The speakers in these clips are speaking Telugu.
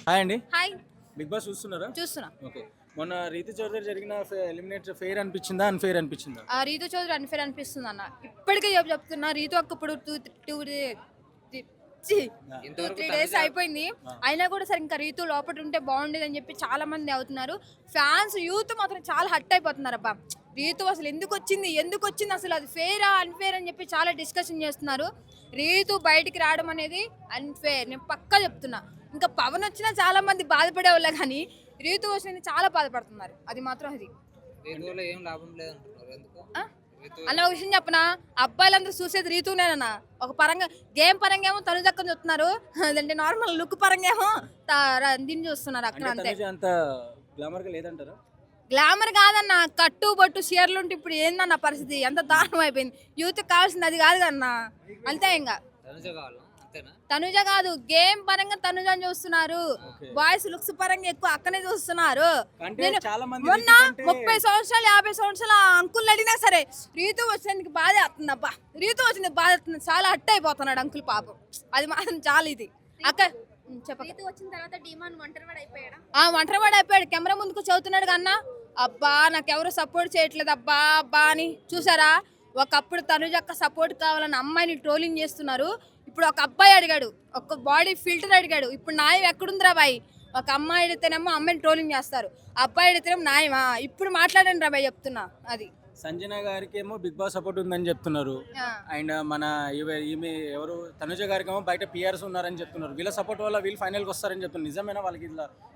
హాయ్ అండి. హాయ్. బిగ్ బాస్ చూస్తున్నారా? చూస్తున్నా. ఓకే. మొన్న రీతు చౌదరి జరిగిన ఎలిమినేటర్ ఫెయిర్ అనిపించిందా? అన్‌ఫెయిర్ అనిపించిందా? రీతు చౌదరి అన్‌ఫెయిర్ అనిపిస్తుంది అన్న. ఇప్పటికే చెప్తున్నా రీతు అక్క ఇప్పుడు 2-3 డేస్ అయిపోయింది. అయినా కూడా సరే ఇంకా రీతు లోపల ఉంటే బాగుండేది అని చెప్పి చాలా మంది అవుతున్నారు. ఫ్యాన్స్ యూత్ మాత్రం చాలా హర్ట్ అయిపోతున్నారు. అబ్బా రీతు అసలు ఎందుకు వచ్చింది అసలు అది ఫెయిరా అన్‌ఫెయిర్ అని చెప్పి చాలా డిస్కషన్ చేస్తున్నారు. రీతు బయటికి రావడం అనేది అన్‌ఫెయిర్, నేను పక్కా చెప్తున్నా. ఇంకా పవన్ వచ్చినా చాలా మంది బాధపడే వాళ్ళే కానీ రీతు వచ్చింది చాలా బాధపడుతున్నారు. అది మాత్రం అది ఏం లాభం లేదంటున్నారు. ఎందుకు? అన్న ఒక విషయం చెప్పనా, అబ్బాయిలందరూ చూసేది రీతునేనన్నా. ఒక పరంగా గేమ్ పరంగా ఏమో తనుజక్కని చూస్తున్నారు, అదంటే నార్మల్ లుక్ పరంగా ఏమో దీన్ని చూస్తున్నారు అక్కడ. అంతే. అంత గ్లామర్ గా లేదంటారా? గ్లామర్ కాదన్న, కట్టు బొట్టు చీరలు ఉంటే ఇప్పుడు ఏందన్న పరిస్థితి, ఎంత దారుణం అయిపోయింది. యూత్ కావాల్సింది అది కాదు కన్నా. అంతే. ఇంకా తనుజ కాదు, గేమ్ పరంగా తనుజని చూస్తున్నారు. బాయ్స్ లుక్స్ పరంగా ఎక్కువ అక్కనే చూస్తున్నారు. మొన్న 30 సంవత్సరాలు 50 సంవత్సరాల అంకుల్ అడిగినా సరే రీతు వచ్చినందుకు బాధ అవుతుంది. అబ్బా రీతు వచ్చింది బాధ అవుతుంది, చాలా హట్ అయిపోతున్నాడు అంకుల్ పాపం. అది మాత్రం చాలా ఇది అక్క. వచ్చిన తర్వాత డిమాండ్ ఒంటరివాడు అయిపోయాడు. కెమెరా ముందుకు చదువుతున్నాడు కన్నా. అబ్బా నాకెవరు సపోర్ట్ చేయట్లేదు అబ్బా అబ్బా అని చూసారా. ఒకప్పుడు తనుజక్క సపోర్ట్ కావాలని అమ్మాయిని ట్రోలింగ్ చేస్తున్నారు. ఇప్పుడు ఒక అబ్బాయి అడిగాడు, ఒక బాడీ ఫిల్టర్ అడిగాడు. ఇప్పుడు న్యాయం ఎక్కడుందిరా బాయ్? ఒక అమ్మాయి అడిగితేనేమో అమ్మాయిని ట్రోలింగ్ చేస్తారు, అబ్బాయి అడిగితేనేమో న్యాయమా? ఇప్పుడు మాట్లాడండి రా బాయ్ చెప్తున్నా. అది సంజన గారికి ఏమో బిగ్ బాస్ సపోర్ట్ ఉందని చెప్తున్నారు. అండ్ మన ఈమె ఎవరు తనుజ గారికి ఏమో బయట పిఆర్స్ ఉన్నారని చెప్తున్నారు. వీళ్ళ సపోర్ట్ వల్ల వీళ్ళు ఫైనల్కి వస్తారని చెప్తున్నారు. నిజమేనా?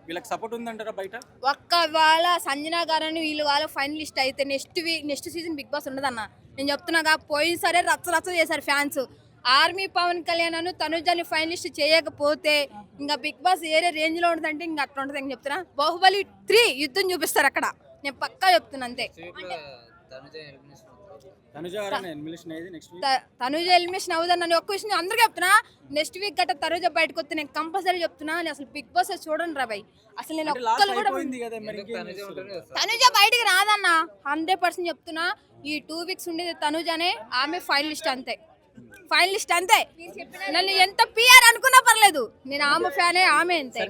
వీళ్ళకి సపోర్ట్ ఉందంటారా బయట? ఒక్కవేళ సంజన గారని వీళ్ళు వాళ్ళ ఫైనలిస్ట్ అయితే నెక్స్ట్ సీజన్ బిగ్ బాస్ ఉండదన్న. నేను చెప్తున్నాగా, పోయిన సరే రచ్చ చేశారు ఫ్యాన్స్. ఆర్మీ పవన్ కళ్యాణ్ అను తనుజని ఫైనలిస్ట్ చేయకపోతే ఇంకా బిగ్ బాస్ ఏరే రేంజ్ లో ఉంటుందంటే ఇంకా అట్లా ఉంటుంది అని చెప్తున్నా. బాహుబలి 3 యుద్ధం చూపిస్తారు అక్కడ, నేను పక్కా చెప్తున్నా. అంతే. తనుజ ఎలిమినేషన్ అవుదని ఒక్క విషయం అందరికీ చెప్తున్నా. నెక్స్ట్ వీక్ గట్ట తనుజ బయటకు వస్తే నేను కంపల్సరీ చెప్తున్నా, నేను అసలు బిగ్ బాస్ చూడండి రా బాయ్. అసలు నేను ఒక్కరు కూడా తనుజ బయటికి రాదన్న, 100% చెప్తున్నా. ఈ 2 వీక్స్ ఉండేది తనుజనే, ఆమె ఫైనలిస్ట్ అంతే. నన్ను ఎంత పిఆర్ అనుకున్నా పర్లేదు, నేను ఆమె ఫ్యానే, ఆమె అంతే.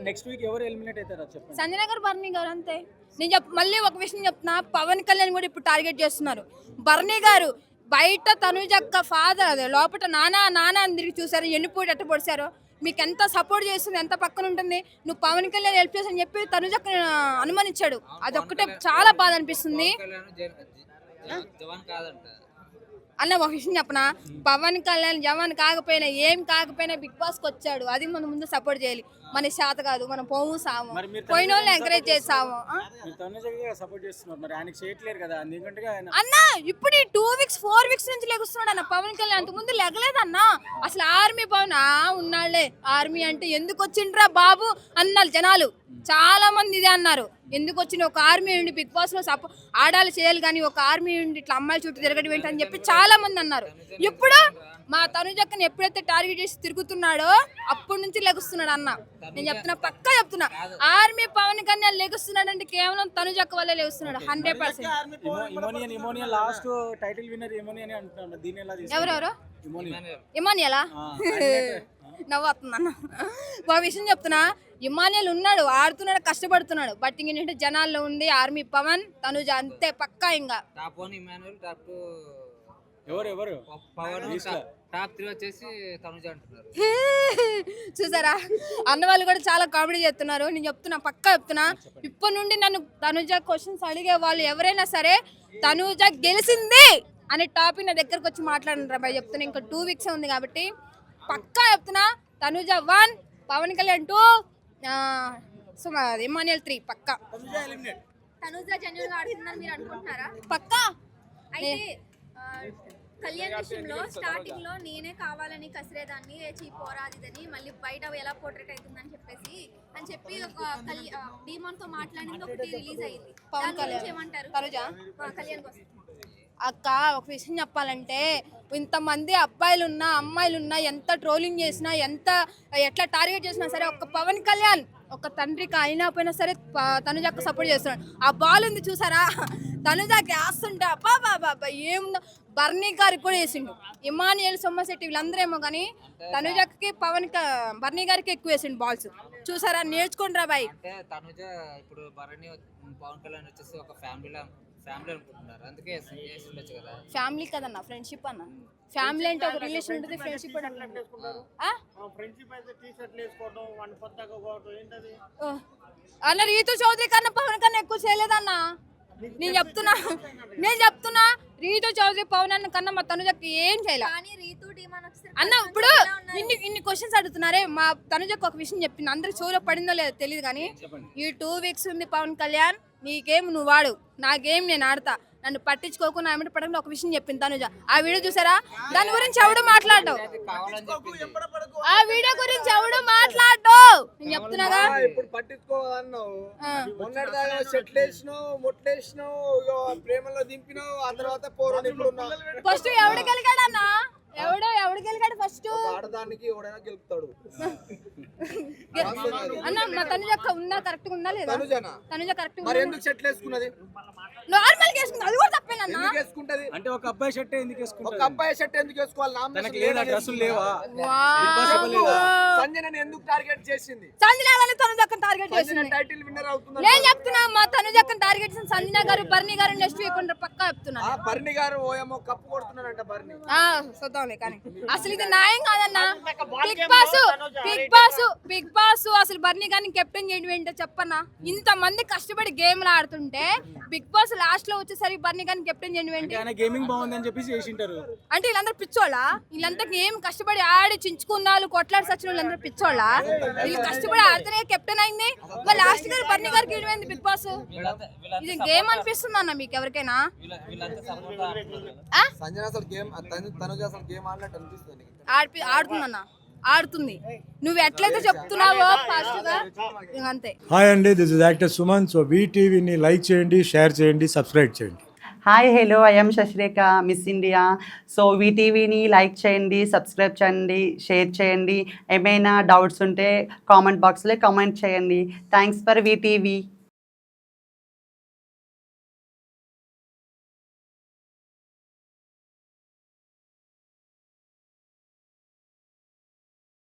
సంజన గారు, బర్నీ గారు అంతే. నేను మళ్ళీ ఒక విషయం చెప్తున్నా, పవన్ కళ్యాణ్ కూడా ఇప్పుడు టార్గెట్ చేస్తున్నారు. బర్నీ గారు బయట తనుజక్క ఫాదర్ అదే లోపల నానా అని తిరిగి చూసారు, ఎన్నిపోయి ఎట్ట పొడిచారు. మీకు ఎంత సపోర్ట్ చేస్తుంది, ఎంత పక్కన ఉంటుంది. నువ్వు పవన్ కళ్యాణ్ హెల్ప్ చేసి అని చెప్పి తనుజక్క అనుమానించాడు. అదొక్కటే చాలా బాధ అనిపిస్తుంది అన్న. ఒక విషయం చెప్పనా, పవన్ కళ్యాణ్ జవాన్ కాకపోయినా ఏం కాకపోయినా బిగ్ బాస్ కి వచ్చాడు, అది మనం ముందు సపోర్ట్ చేయాలి. మన శాత కాదు, మనం పోము సాము, పోయిన వాళ్ళని ఎంకరేజ్ చేసాము అన్న. ఇప్పుడు ఈ 2 వీక్స్ 4 వీక్స్ నుంచి లెగుస్తున్నాడు అన్న పవన్ కళ్యాణ్. అంతకు ముందు లెగలేదన్న. అసలు ఆర్మీ పవన్ ఉన్నాళ్లే, ఆర్మీ అంటే ఎందుకు వచ్చిండ్రా బాబు అన్నారు జనాలు. చాలా మంది ఇదే అన్నారు, ఎందుకు వచ్చిన ఒక ఆర్మీ ఉండి బిగ్ బాస్ లో ఆడాలి చేయాలి కానీ ఒక ఆర్మీ ఉండి ఇట్లా అమ్మాయిల చుట్టూ తిరగడం ఏంటని చెప్పి చాలా మంది అన్నారు. ఇప్పుడు మా తనుజక్కని ఎప్పుడైతే టార్గెట్ చేసి తిరుగుతున్నాడో అప్పటి నుంచి లెగుస్తున్నాడు అన్న. నేను చెప్తున్నా, పక్కా చెప్తున్నా. ఆర్మీ పవన్ కళ్యాణ్ లెగుస్తున్నాడు అంటే కేవలం తనుజక్క వల్లే లెగుస్తున్నాడు 100%. ఎవరెవరు? ఇమానియలా? నవ్వుతుందన్న. ఒక విషయం చెప్తున్నా, ఇమానియల్ ఉన్నాడు, ఆడుతున్నాడు, కష్టపడుతున్నాడు. బట్ ఇంకేంటంటే జనాల్లో ఉంది ఆర్మీ పవన్, తనుజ అంతే పక్కా. ఇంకా చూసారా, అన్న వాళ్ళు కూడా చాలా కామెడీ చేస్తున్నారు. నేను చెప్తున్నా, పక్కా చెప్తున్నా. ఇప్పటి నుండి నన్ను తనుజ క్వశ్చన్స్ అడిగే వాళ్ళు ఎవరైనా సరే తనుజ గెలిచింది అనే టాపిక్ నా దగ్గరకు వచ్చి మాట్లాడండి రా బాయ్ చెప్తున్నా. ఇంకా 2 వీక్స్ ఉంది కాబట్టి పక్కా చెప్తున్నా. తనుజ 1, పవన్ కళ్యాణ్ 2, ఇమానియల్ 3 పక్కా. తనుజ జెన్యూన్ గా ఆడుతుందని మీరు అనుకుంటున్నారా? పక్కా. అయితే కళ్యాణ్ విషయంలో స్టార్టింగ్ లో నేనే కావాలని కసిరేదాన్ని పోరాదిదని, మళ్ళీ బయట ఎలా పోర్ట్రేట్ అవుతుందని చెప్పి ఒక డీమాన్ తో మాట్లాడింది ఒకటి రిలీజ్ అయింది. పవన్ కళ్యాణ్ ఏమంటారు? కళ్యాణ్ కోసం అక్క ఒక విషయం చెప్పాలంటే, ఇంతమంది అబ్బాయిలున్నా అమ్మాయిలున్నా ఎంత ట్రోలింగ్ చేసినా ఎట్లా టార్గెట్ చేసినా సరే ఒక్క పవన్ కళ్యాణ్ ఒక తండ్రికి అయినా పోయినా సరే తనుజకు సపోర్ట్ చేస్తున్నాడు. ఆ బాల్ ఉంది చూసారా, తనుజకి వేస్తుంటే అబ్బా బాబా ఏముందో. బర్నీ గారికి కూడా వేసిండు, ఇమానియల్ సొమ్మశెట్టి వీళ్ళందరూ ఏమో కానీ తనుజకి బర్నీ గారికి ఎక్కువ వేసిండు బాల్స్. చూసారా, నేర్చుకోండి రా బాయ్. అంటే తనుజ ఇప్పుడు భరణి పవన్ కళ్యాణ్ వచ్చేసి ఒక ఫ్యామిలీ అనుకుంటున్నారు, అందుకే ఉండొచ్చు కదా. ఫ్యామిలీ కదన్నా, ఫ్రెండ్షిప్ అన్న. ఫ్యామిలీ అంటే ఒక రిలేషన్ ఉంటుంది, ఫ్రెండ్షిప్ అన్న. రీతు చౌదరి కన్నా పవన్ కన్నా ఎక్కువ చేయలేదన్న. నేను చెప్తున్నా రీతు చౌదరి పవన్ అన్న కన్నా మా తనుజకి ఏం చేయలే అన్న. ఇప్పుడు ఇన్ని క్వశ్చన్స్ అడుగుతున్నారే, మా తనుజకు ఒక విషయం చెప్పింది, అందరు చెవులో పడిందో లేదో తెలియదు కానీ ఈ 2 వీక్స్ ఉంది పవన్ కళ్యాణ్, నీ గేమ్ నువ్వు వాడు, నా గేమ్ నేను ఆడతా, నన్ను పట్టించుకోకుండా ఆమె పడకుండా ఒక విషయం చెప్పింది తనుజ. ఆ వీడియో చూసారా, దాని గురించి ఎవడు మాట్లాడు, ఆ వీడియో గురించి ఎవడు మాట్లాడు. నేను చెప్తున్నాగా ఇప్పుడు పట్టించుకోవాలన్నావు, మొన్నటిదాకా సెటిల్ వేసినావు, ముట్లేసినావు, ప్రేమలో దింపినావు, ఆ తర్వాత ఫస్ట్ ఎవడు గెలిగాడన్నా, ఎవడు గెలిగాడు ఫస్ట్? ఆడదానికి ఎవడైనా గెలుపుతాడు అన్న. మా తనుజ ఉందా, కరెక్ట్ ఉందా లేదా? తనుజ కరెక్ట్ మరి ఎందుకు సెటిల్ వేసుకున్నది? నార్మల్ వేసుకుంది, అది కూడా తప్పేనన్నా. ఎందుకు వేసుకుంటది? అంటే ఒక అబ్బాయి షర్ట్ ఎందుకు వేసుకుంటారు? ఒక అబ్బాయి షర్ట్ ఎందుకు వేసుకోవాలి? తనకి లేదా డ్రెస్సులు లేవా? సంజనని ఎందుకు టార్గెట్ చేసింది? సంజన గారిని తనుజక్కని టార్గెట్ చేసింది. టైటిల్ విన్నర్ అవుతుంది. నేను చెప్తున్నా, మా తనుజక్కని టార్గెట్ చేసిన సంజన గారు, బర్నీ గారు నెక్స్ట్ వీక్ ఉంటారు పక్కా చెప్తున్నా. బర్నీ గారు ఓయేమో కప్పు కొడుతున్నారంట బర్నీ. చూద్దాంలే కానీ అసలు ఇది న్యాయం కాదన్నా. బిగ్ బాస్ అసలు బర్నీ గారిని కెప్టెన్ చేయడం ఏంటో చెప్పన్నా. ఇంత మంది కష్టపడి గేమ్లు ఆడుతుంటే బిగ్ బాస్ లాస్ట్ లో వచ్చేసరికి బర్నీ గారిని కెప్టెన్ చేయడం ఏంటి? గేమింగ్ బాగుందని చెప్పేసి చేసింటారు. అంటే వీళ్ళందరూ పిచ్చోళ్ళా? వీళ్ళంతా గేమ్ కష్టపడి ఆడి చించుకున్నాళ్ళు, కొట్లాడి సచిన వీళ్ళందరూ పిచ్చోళ్ళా? వీళ్ళు కష్టపడి ఆడితేనే కెప్టెన్ అయింది, మరి లాస్ట్ గారు బర్నీ గారికి గెలిపోయింది బిగ్ బాస్. ఇది గేమ్ అనిపిస్తుంది అన్న మీకు ఎవరికైనా? ఆడుతుందన్న, ఆడుతుంది. నువ్వు ఎట్లయితే చెప్తున్నావో ఫాస్ట్ గా అంతే. హాయ్ అండి, this is actor Suman. So వీటీవీని లైక్ చేయండి, షేర్ చేయండి, సబ్స్క్రైబ్ చేయండి. Hi hello, I'm Sasirekha, Miss India. So వీటీవీని లైక్ చేయండి, సబ్స్క్రైబ్ చేయండి, షేర్ చేయండి. ఏమైనా డౌట్స్ ఉంటే కామెంట్ బాక్స్లో కామెంట్ చేయండి. Thanks for VTV.